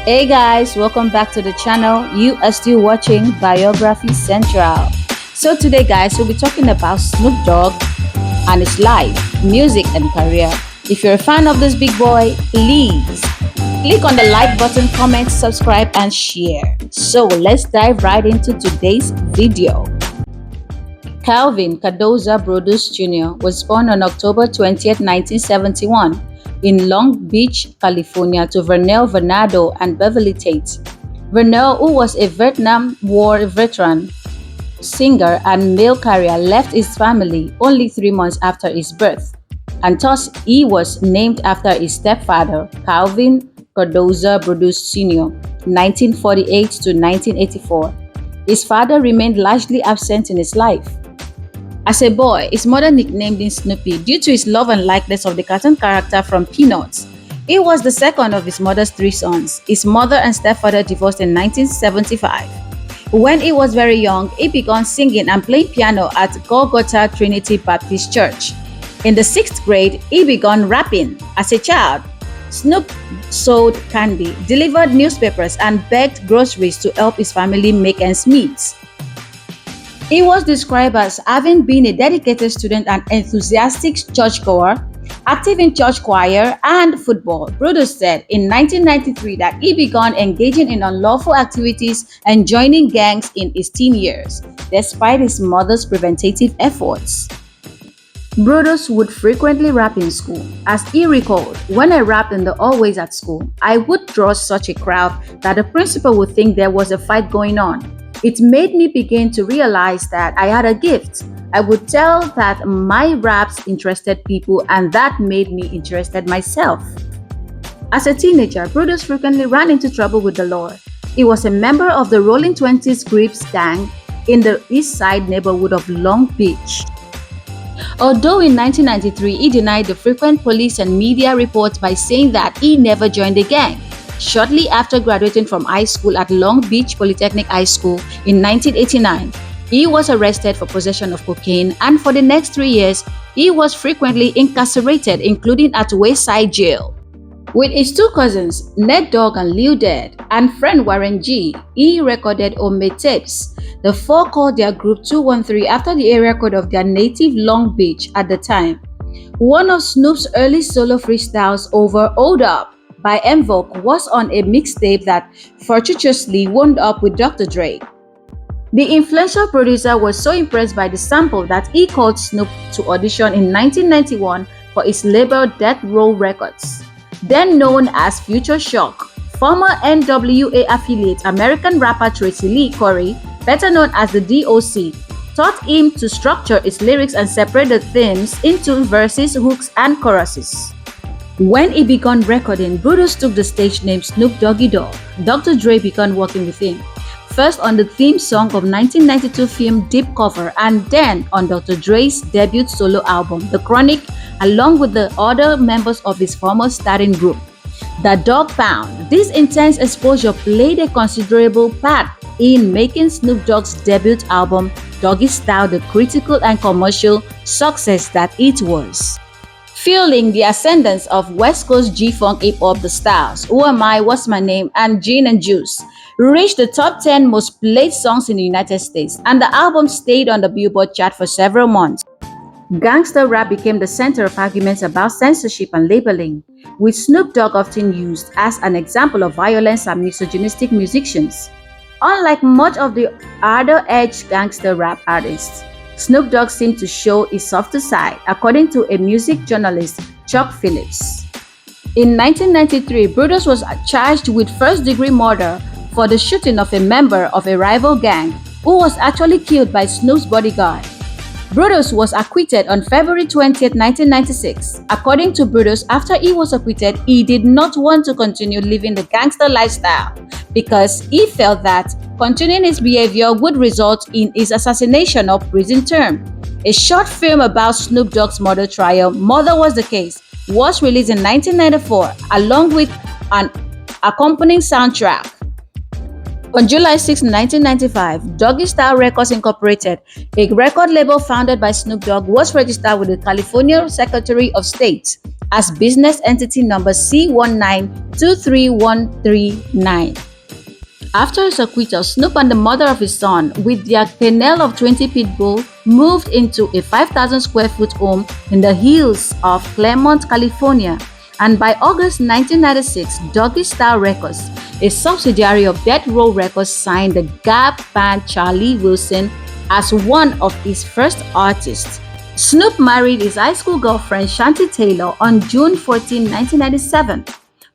Hey guys, welcome back to the channel. You are still watching Biography Central. So today guys, we'll be talking about Snoop Dogg and his life, music and career. If you're a fan of this big boy, please click on the like button, comment, subscribe and share. So let's dive right into today's video. Calvin Cardoza Brodus Jr. was born on October 20th, 1971 in Long Beach, California to Vernell Vernado and Beverly Tate. Vernell, who was a Vietnam War veteran, singer and mail carrier, left his family only 3 months after his birth, and thus he was named after his stepfather, Calvin Cardoza Brodus Sr., 1948 to 1984. His father remained largely absent in his life. As a boy, his mother nicknamed him Snoopy due to his love and likeness of the cartoon character from Peanuts. He was the second of his mother's 3 sons. His mother and stepfather divorced in 1975. When he was very young, he began singing and playing piano at Golgotha Trinity Baptist Church. In the 6th grade, he began rapping. As a child, Snoop sold candy, delivered newspapers, and begged groceries to help his family make ends meet. He was described as having been a dedicated student and enthusiastic churchgoer, active in church choir and football. Brodus said in 1993 that he began engaging in unlawful activities and joining gangs in his teen years, despite his mother's preventative efforts. Brodus would frequently rap in school. As he recalled, "When I rapped in the hallways at school, I would draw such a crowd that the principal would think there was a fight going on. It made me begin to realize that I had a gift. I would tell that my raps interested people and that made me interested myself." As a teenager, Brodus frequently ran into trouble with the law. He was a member of the Rolling 20s Crips gang in the East Side neighborhood of Long Beach. Although in 1993 he denied the frequent police and media reports by saying that he never joined the gang. Shortly after graduating from high school at Long Beach Polytechnic High School in 1989, he was arrested for possession of cocaine, and for the next 3 years, he was frequently incarcerated, including at Wayside Jail. With his 2 cousins, Ned Dogg and Lil Dead, and friend Warren G, he recorded homemade tapes. The 4 called their group 213 after the area code of their native Long Beach at the time. One of Snoop's early solo freestyles, over Hold Up by Mvoke, was on a mixtape that fortuitously wound up with Dr. Dre. The influential producer was so impressed by the sample that he called Snoop to audition in 1991 for his label Death Row Records. Then known as Future Shock, former NWA affiliate American rapper Tracy Lee Corey, better known as the DOC, taught him to structure his lyrics and separate the themes into verses, hooks, and choruses. When he began recording, Brodus took the stage name Snoop Doggy Dogg. Dr. Dre began working with him, first on the theme song of 1992 film Deep Cover, and then on Dr. Dre's debut solo album, The Chronic, along with the other members of his former starting group, The Dog Pound. This intense exposure played a considerable part in making Snoop Dogg's debut album, Doggy Style, the critical and commercial success that it was. Fueling the ascendance of West Coast G-Funk hip-hop, The Styles, Who Am I, What's My Name, and Gin and Juice reached the top 10 most played songs in the United States, and the album stayed on the Billboard chart for several months. Gangster rap became the center of arguments about censorship and labeling, with Snoop Dogg often used as an example of violence and misogynistic musicians. Unlike much of the harder-edged gangster rap artists, Snoop Dogg seemed to show his softer side, according to a music journalist, Chuck Phillips. In 1993, Brodus was charged with first-degree murder for the shooting of a member of a rival gang who was actually killed by Snoop's bodyguard. Brodus was acquitted on February 20, 1996. According to Brodus, after he was acquitted, he did not want to continue living the gangster lifestyle because he felt that continuing his behavior would result in his assassination or prison term. A short film about Snoop Dogg's murder trial, Murder Was the Case, was released in 1994 along with an accompanying soundtrack. On July 6, 1995, Doggy Style Records Incorporated, a record label founded by Snoop Dogg, was registered with the California Secretary of State as business entity number C1923139. After his acquittal, Snoop and the mother of his son, with their kennel of 20 pit bull, moved into a 5,000 square foot home in the hills of Claremont, California. And by August 1996, Doggy Style Records, a subsidiary of Death Row Records, signed the Gap band Charlie Wilson as one of its first artists. Snoop married his high school girlfriend Shanti Taylor on June 14, 1997.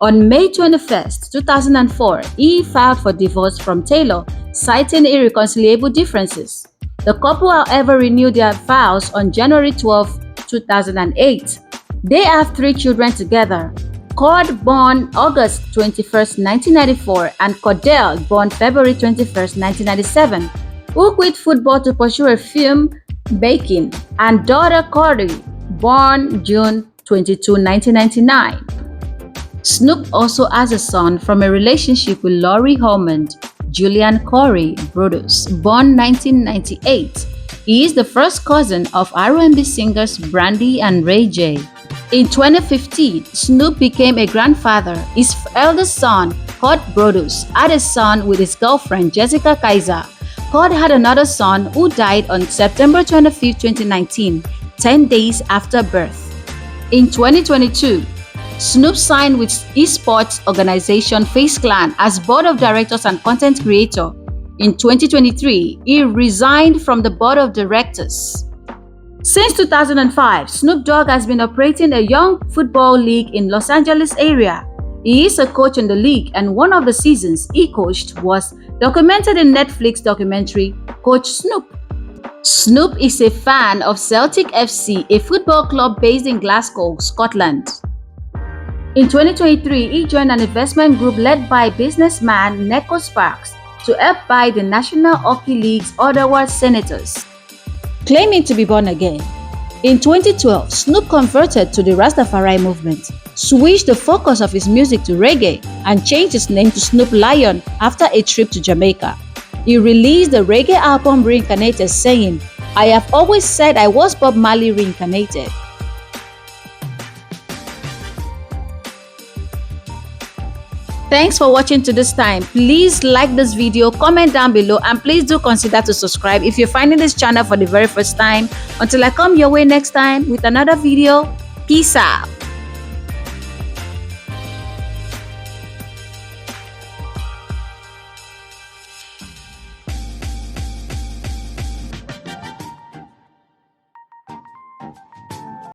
On May 21, 2004, he filed for divorce from Taylor, citing irreconcilable differences. The couple, however, renewed their vows on January 12, 2008. They have 3 children together: Cord, born August 21, 1994, and Cordell, born February 21, 1997, who quit football to pursue a film making, and daughter Corey, born June 22, 1999. Snoop also has a son from a relationship with Laurie Hormond, Julian Corey Brodus, born 1998. He is the first cousin of R&B singers Brandy and Ray J. In 2015, Snoop became a grandfather. His eldest son, Cord Brodus, had a son with his girlfriend Jessica Kaiser. Cord had another son who died on September 25, 2019, 10 days after birth. In 2022, Snoop signed with esports organization FaZe Clan as board of directors and content creator. In 2023, he resigned from the board of directors. Since 2005, Snoop Dogg has been operating a young football league in Los Angeles area. He is a coach in the league, and one of the seasons he coached was documented in Netflix documentary Coach Snoop. Snoop is a fan of Celtic FC, a football club based in Glasgow, Scotland. In 2023, he joined an investment group led by businessman Neko Sparks to help buy the National Hockey League's Ottawa Senators. Claiming to be born again, in 2012, Snoop converted to the Rastafari movement, switched the focus of his music to reggae, and changed his name to Snoop Lion after a trip to Jamaica. He released the reggae album Reincarnated, saying, "I have always said I was Bob Marley reincarnated." Thanks for watching to this time. Please like this video, comment down below, and please do consider to subscribe if you're finding this channel for the very first time. Until I come your way next time with another video, peace out.